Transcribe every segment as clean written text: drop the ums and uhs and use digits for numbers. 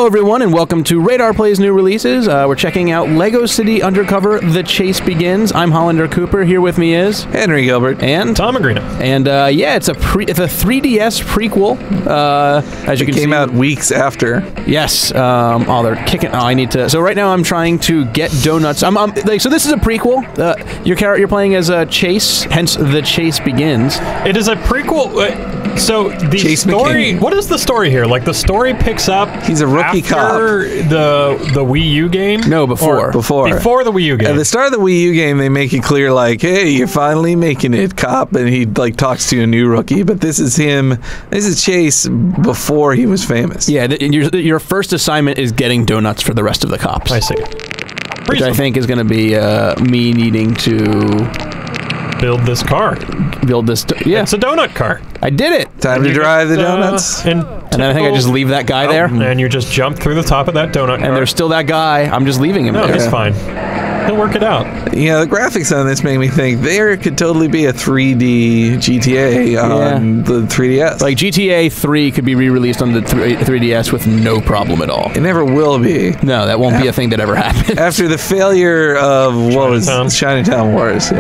everyone, and welcome to RadarPlays new releases. We're checking out Lego City Undercover, The Chase Begins. I'm Hollander Cooper. Here with me is... Henry Gilbert. And... Tom Agrina. And, yeah, it's a 3DS prequel, as you can see. It came out weeks after. Yes. Oh, they're kicking... Oh, I need to... So right now I'm trying to get donuts. So this is a prequel. You're playing as Chase, hence The Chase Begins. It is a prequel... So the Chase story... McCain. What is the story here? Like, the story picks up... He's a rookie cop. The Wii U game? No, before. Before the Wii U game. At the start of the Wii U game, they make it clear, like, hey, you're finally making it, cop. And he, like, talks to a new rookie. But this is him. This is Chase before he was famous. Yeah, your first assignment is getting donuts for the rest of the cops. I see. Which I think is going to be me needing to... build this car. Build this... Yeah. It's a donut car. I did it! Time to drive the donuts. And then I think I just leave that guy there. And you just jump through the top of that donut car. And there's still that guy. I'm just leaving him there. No, he's fine. He'll work it out. You know, the graphics on this make me think there could totally be a 3D GTA on the 3DS. Like, GTA 3 could be re-released on the 3DS with no problem at all. It never will be. No, that won't be a thing that ever happened. After the failure of, what was Chinatown Wars,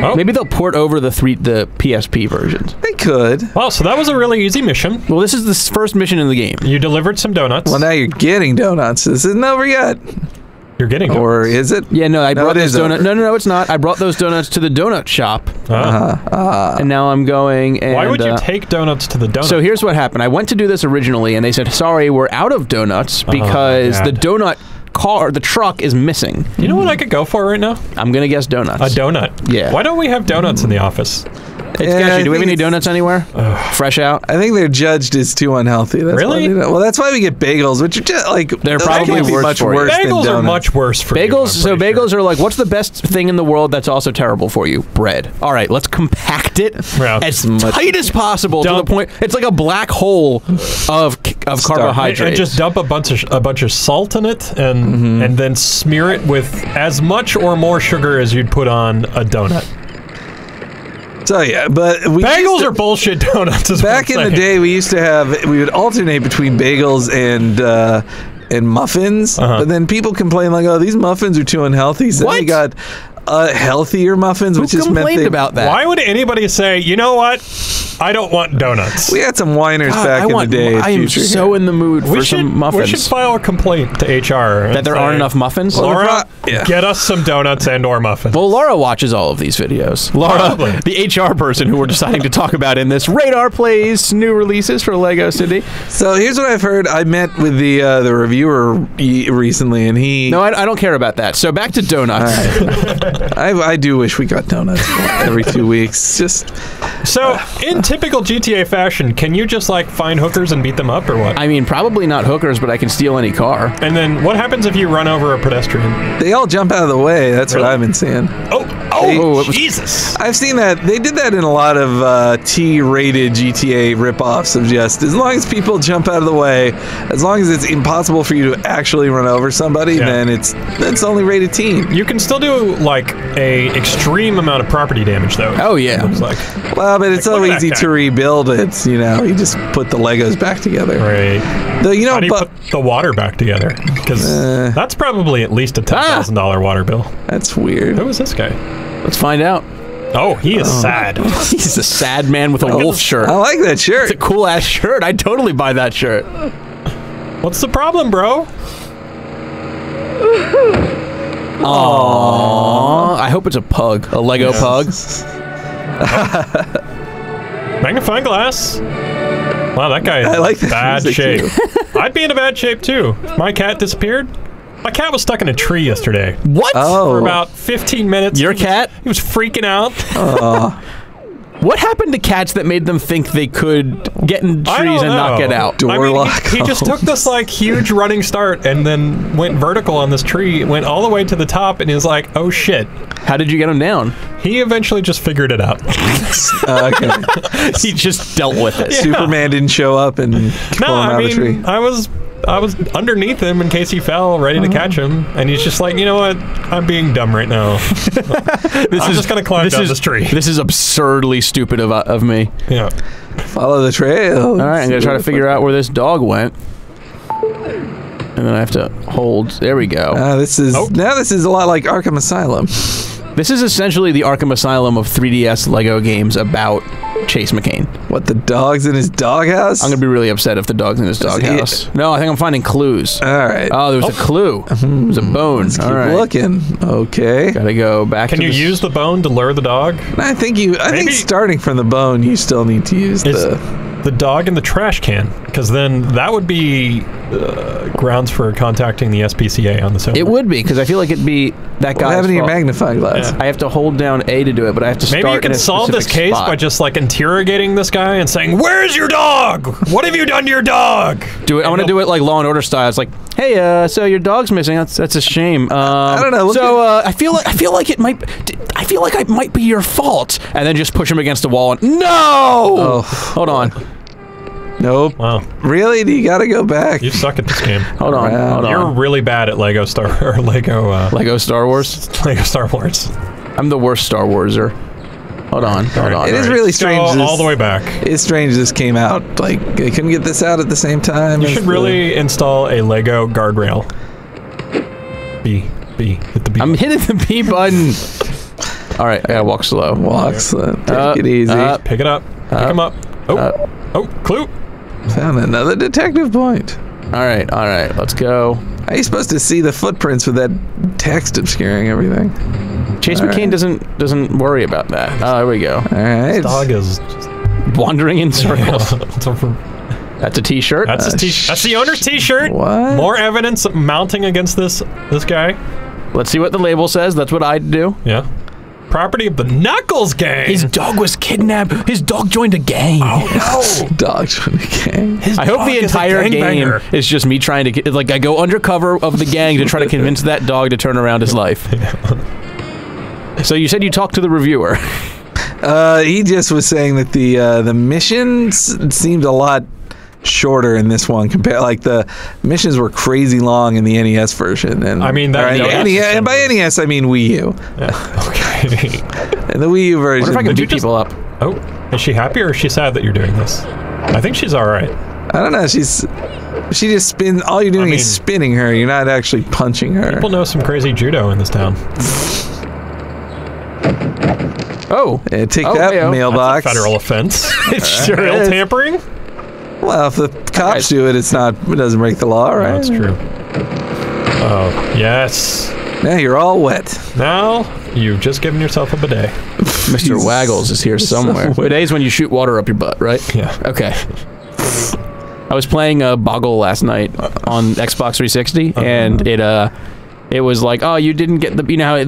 Oh. Maybe they'll port over the PSP versions. They could. Well, so that was a really easy mission. Well, this is the first mission in the game. You delivered some donuts. Well, now you're getting donuts. This isn't over yet. You're getting donuts. Or is it? Yeah, no, I brought those donuts. Over. No, it's not. I brought those donuts to the donut shop. And now I'm going and... Why would you take donuts to the donut? So here's what happened. I went to do this originally, and they said, sorry, we're out of donuts because the donut car, the truck is missing. You know what I could go for right now? I'm gonna guess donuts. A donut. Yeah. Why don't we have donuts in the office? It's sketchy. Do we have any donuts anywhere? Fresh out? I think they're judged as too unhealthy. That's really? Well, that's why we get bagels, which are just like they're probably much worse than bagels donuts. are much worse for bagels. you. So bagels are like, what's the best thing in the world that's also terrible for you? Bread. All right, let's compact it as tight as possible to the point it's like a black hole of carbohydrates. And just dump a bunch of salt in it, and then smear it with as much or more sugar as you'd put on a donut. So yeah, but bagels are bullshit donuts. Back in the day, we would alternate between bagels and muffins, but then people complain like, "Oh, these muffins are too unhealthy." So then we got healthier muffins, which just meant about that. Why would anybody say, "You know what? I don't want donuts"? We had some whiners back in the day. I am so in the mood for some muffins. We should file a complaint to HR that there aren't enough muffins. Laura, get us some donuts and/or muffins. Well, Laura watches all of these videos. Laura, the HR person who we're deciding to talk about in this RadarPlays new releases for Lego City. So here's what I've heard. I met with the reviewer recently, and he. No, I don't care about that. So back to donuts. I do wish we got donuts every 2 weeks. Just so in typical GTA fashion, can you just like find hookers and beat them up, or what? I mean, probably not hookers, but I can steal any car. And then what happens if you run over a pedestrian? They all jump out of the way. That's what I've been seeing. Jesus! I've seen that. They did that in a lot of T-rated GTA ripoffs of just as long as people jump out of the way, as long as it's impossible for you to actually run over somebody, then it's only rated teen. You can still do like a extreme amount of property damage though. Oh yeah. Looks like. Well, but it's so easy to rebuild it. You know, you just put the Legos back together. Right. How do you put the water back together? Because that's probably at least a $10,000 water bill. That's weird. Who is this guy? Let's find out. Oh, he is sad. He's a sad man with a wolf shirt. I like that shirt. It's a cool ass shirt. I'd totally buy that shirt. What's the problem, bro? Aww. I hope it's a pug. A Lego pug. Magnifying glass. Wow, that guy is in bad shape. I'd be in a bad shape too. If my cat disappeared. My cat was stuck in a tree yesterday. What? For about 15 minutes. Your cat? He was freaking out. What happened to cats that made them think they could get in trees and not get out? He just took this like huge running start and then went vertical on this tree, went all the way to the top, and is like, "Oh shit!" How did you get him down? He eventually just figured it out. Okay. He just dealt with it. Yeah. Superman didn't show up and pull him out of the tree. I was underneath him in case he fell, ready to catch him, and he's just like, you know what? I'm being dumb right now. I'm just gonna climb down this tree. This is absurdly stupid of me. Yeah. Follow the trail. All right, I'm gonna try to figure out where this dog went. And then I have to hold. There we go. Now this is a lot like Arkham Asylum. This is essentially the Arkham Asylum of 3DS Lego games about Chase McCain. What, the dog's in his doghouse? I'm gonna be really upset if the dog's in his doghouse. No, I think I'm finding clues. All right. Oh, there was a clue. There was a bone. Let's keep looking. Okay. Gotta go back. Can you use the bone to lure the dog? I think starting from the bone, you still need to use the dog in the trash can, because then that would be grounds for contacting the SPCA on the server. It would be, because I feel like it'd be that guy's What happened to your fault. magnifying glass? I have to hold down A to do it, but I have to start. Maybe you can solve this case by just like interrogating this guy and saying, "Where's your dog? What have you done to your dog?" Do it. I want to do it like Law and Order style. It's like, hey, so your dog's missing. That's a shame. I don't know. So I feel like it might. I feel like it might be your fault. And then just push him against the wall and no. Oh. Hold on. Nope. Wow. Really? Do you gotta go back? You suck at this game. Hold on. Hold on. You're really bad at Lego Star Wars. Lego Star Wars. I'm the worst Star Warser. Hold on. Hold on. It is really strange. All the way back. It's strange this came out. Like, they couldn't get this out at the same time. You should really install a Lego guardrail. B. Hit the B. I'm hitting the B button. All right, I gotta walk slow. Walk slow. Take it easy. Pick it up. Pick him up. Oh, clue. Found another detective point. All right, let's go. How are you supposed to see the footprints with that text obscuring everything? Chase McCain doesn't worry about that. Oh, there we go. All right. This dog is just wandering in circles. That's a T-shirt. That's his T-shirt. That's the owner's T-shirt. What? More evidence mounting against this guy. Let's see what the label says. That's what I'd do. Yeah. Property of the Knuckles gang. His dog was kidnapped. His dog joined a gang. Oh no! Dog joined a gang. I hope the entire game is just me trying to like I go undercover of the gang to try to convince that dog to turn around his life. So you said you talked to the reviewer. He just was saying that the missions seemed a lot shorter in this one compared. Like the missions were crazy long in the NES version, and I mean that. And by NES I mean Wii U. Yeah. Okay. And the Wii U version. What if I can beat people up? Oh, is she happy or is she sad that you're doing this? I think she's all right. I don't know. She just spins. All you're doing is spinning her. You're not actually punching her. People know some crazy judo in this town. Oh, yeah, take that mailbox. That's a federal offense. It's sure mail is. tampering. Well, if the cops do it, it doesn't break the law, right? No, that's true. Oh, yes. Now you're all wet. Now you've just given yourself a bidet. Mr. Waggles is here somewhere. Bidet's when you shoot water up your butt, right? Yeah. Okay. I was playing Boggle last night on Xbox 360, and it was like, oh, you didn't get the, you know how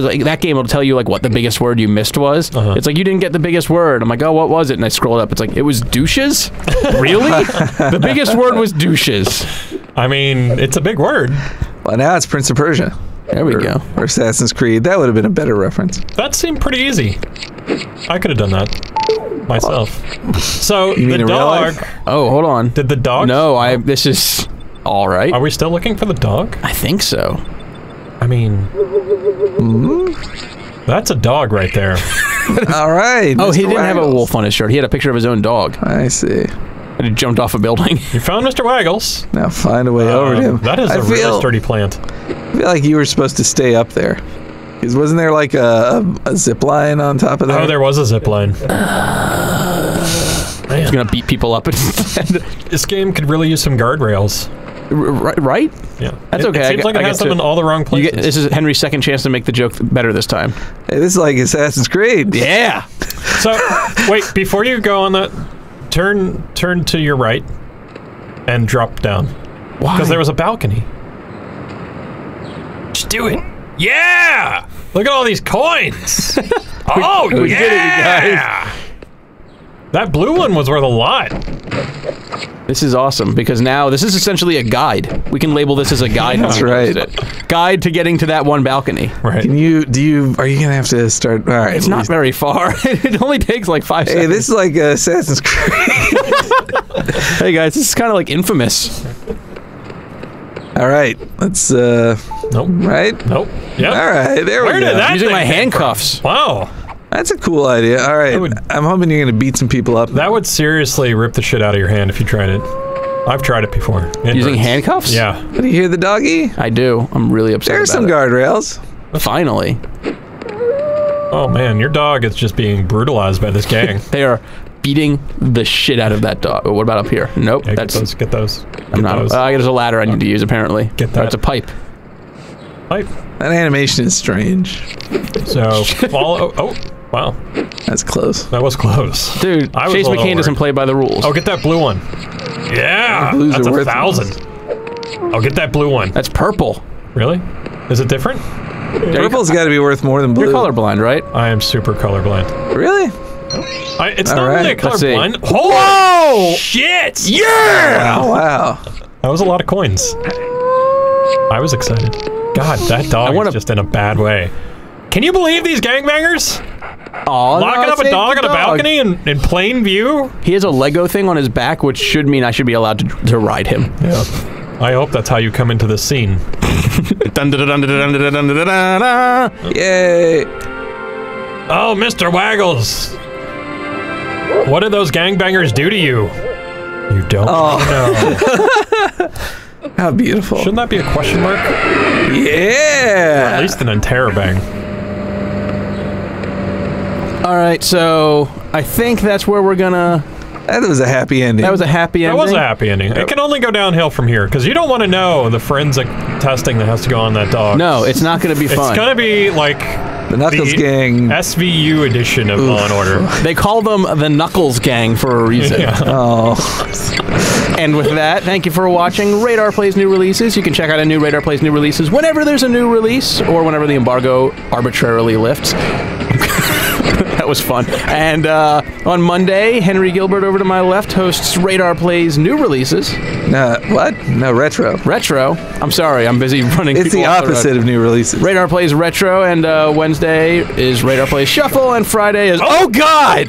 like, that game will tell you like what the biggest word you missed was. It's like, you didn't get the biggest word. I'm like, oh, what was it? And I scrolled up. It's like, it was douches? Really? The biggest word was douches. I mean, it's a big word. Well, now it's Prince of Persia. There we go. Or Assassin's Creed. That would have been a better reference. That seemed pretty easy. I could have done that myself. So the dog. Oh, hold on. Did the dog? No, this is all right. Are we still looking for the dog? I think so. I mean, that's a dog right there. All right. Oh, he didn't have a wolf on his shirt. He had a picture of his own dog. I see. And he jumped off a building. You found Mr. Waggles. Now find a way over to him. That is a really sturdy plant. I feel like you were supposed to stay up there. Because wasn't there like a zip line on top of that? Oh, there was a zip line. He's gonna beat people up instead. This game could really use some guardrails. Right? Yeah. That's okay. It seems like it has them in all the wrong places. This is Henry's second chance to make the joke better this time. Hey, this is like Assassin's Creed. Yeah. So, wait, before you go on that, turn to your right and drop down. Why? Because there was a balcony. Just do it. Yeah! Look at all these coins. Oh, we did it, you guys. That blue one was worth a lot. This is awesome because now this is essentially a guide. We can label this as a guide. That's right. Guide to getting to that one balcony. Right. Are you gonna have to start? All right. It's not very far. It only takes like 5 seconds. Hey, this is like Assassin's Creed. Hey guys, this is kind of like Infamous. All right, let's. Nope. Right. Nope. Yep. All right, there we go. I'm using my handcuffs. Wow. That's a cool idea. All right, I'm hoping you're gonna beat some people up. That would seriously rip the shit out of your hand if you tried it. I've tried it before. Using handcuffs? Yeah. Do you hear the doggy? I do. I'm really upset There's about some guardrails. Finally. Oh man, your dog is just being brutalized by this gang. They are beating the shit out of that dog. Oh, what about up here? Nope. Yeah, that's get those. I'm not. There's a ladder I need to use apparently. Get that. Oh, it's a pipe. Pipe. That animation is strange. So follow. Oh, wow. That's close. That was close. Dude, Chase McCain doesn't play by the rules. Oh, get that blue one. Yeah, Blues that's are worth 1,000. Oh, get that blue one. That's purple. Really? Is it different? Purple's got to be worth more than blue. You're colorblind, right? I am super colorblind. Really? It's not really a colorblind. Whoa! Shit! Yeah! Oh, wow. That was a lot of coins. I was excited. God, that dog is just in a bad way. Can you believe these gangbangers? Locking up a dog on a balcony in plain view? He has a Lego thing on his back, which should mean I should be allowed to ride him. Yeah. I hope that's how you come into this scene. Yay! Oh, Mr. Waggles! What did those gangbangers do to you? You don't know. How beautiful. Shouldn't that be a question mark? Yeah! Or at least an interrobang. Alright, so I think that's where we're gonna... That was a happy ending. That was a happy ending. That was a happy ending. It can only go downhill from here, because you don't want to know the forensic testing that has to go on that dog. No, it's not going to be fun. It's going to be like the Knuckles Gang SVU edition of Law and Order. They call them the Knuckles Gang for a reason. Yeah. Oh. And with that, thank you for watching Radar Plays New Releases. You can check out a new Radar Plays New Releases whenever there's a new release, or whenever the embargo arbitrarily lifts. That was fun. And on Monday, Henry Gilbert over to my left hosts Radar Plays New Releases. What? No, Retro. Retro? I'm sorry, I'm busy running. It's the opposite of new releases. Radar Plays Retro, and Wednesday is Radar Plays Shuffle, and Friday is... Oh, God!